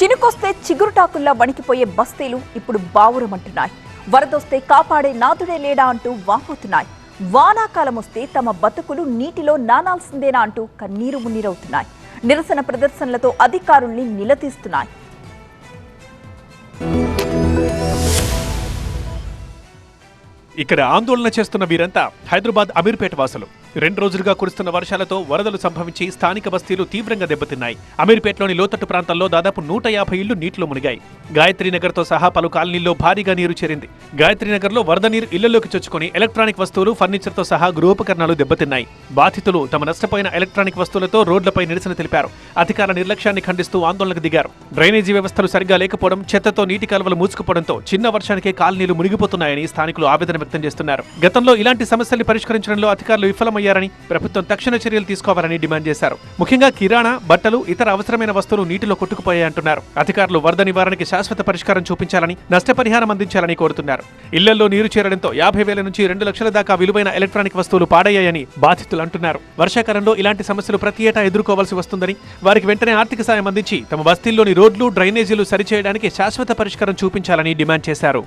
చినుకొస్తే చిగురుటాకుల్లా వణికిపోయే బస్తీలు ఇప్పుడు బావురమంటున్నాయి. వరదొస్తే కాపాడే నాదుడే లేడా అంటూ వాపోతున్నాయి. వానాకాలం వస్తే తమ బతుకులు నీటిలో నానాల్సిందేనా అంటూ కన్నీరు మున్నీరవుతున్నాయి. నిరసన ప్రదర్శనలతో అధికారుల్ని నిలదీస్తున్నాయి. ఇక్కడ ఆందోళన చేస్తున్న వీరంతా హైదరాబాద్ అమీర్పేట వాసులు. 2 రోజులుగా కురుస్తున్న వర్షాలతో వరదలు సంభవించి స్థానిక బస్తీలు తీవ్రంగా దెబ్బతిన్నాయి. అమీర్పేటలోని లోతట్టు ప్రాంతాల్లో దాదాపు 150 ఇళ్లు నీటిలో మునిగాయి. గాయత్రీనగర్తో సహా పలు కాలనీల్లో భారీగా నీరు చేరింది. గాయత్రీనగర్లో వరద నీరు ఇళ్లలోకి చొచ్చుకొని ఎలక్ట్రానిక్ వస్తువులు, ఫర్నిచర్తో సహా గృహోపకరణాలు దెబ్బతిన్నాయి. బాధితులు తమ నష్టపోయిన ఎలక్ట్రానిక్ వస్తువులతో రోడ్లపై నిరసన తెలిపారు. అధికారుల నిర్లక్ష్యాన్ని ఖండిస్తూ ఆందోళనకు దిగారు. డ్రైనేజీ వ్యవస్థలు సరిగ్గా లేకపోవడం, చెత్తతో నీటి కాలువలు మూసుకుపోవడంతో చిన్న వర్షానికే కాలనీలు మునిగిపోతున్నాయని స్థానికులు ఆవేదన వ్యక్తం చేస్తున్నారు. గతంలో ఇలాంటి సమస్యల్ని పరిష్కరించడంలో అధికారులు విఫలమయ్యారని, ప్రభుత్వం తక్షణ చర్యలు తీసుకోవాలని డిమాండ్ చేశారు. ముఖ్యంగా కిరాణా, బట్టలు, ఇతర అవసరమైన వస్తువులు నీటిలో కొట్టుకుపోయాయంటున్నారు. అధికారులు వరద నివారణకి శాశ్వత పరిష్కారం చూపించాలని, నష్టపరిహారం అందించాలని కోరుతున్నారు. ఇళ్లలో నీరు చేరడంతో 50,000 నుంచి 2 లక్షల దాకా విలువైన ఎలక్ట్రానిక్ వస్తువులు పాడయ్యాయని బాధితులు అంటున్నారు. వర్షాకాలంలో ఇలాంటి సమస్యలు ప్రతి ఏటా ఎదుర్కోవాల్సి వస్తుందని, వారికి వెంటనే ఆర్థిక సాయం అందించి తమ బస్తీల్లోని రోడ్లు, డ్రైనేజీలు సరిచేయడానికి శాశ్వత పరిష్కారం చూపించాలని డిమాండ్ చేశారు.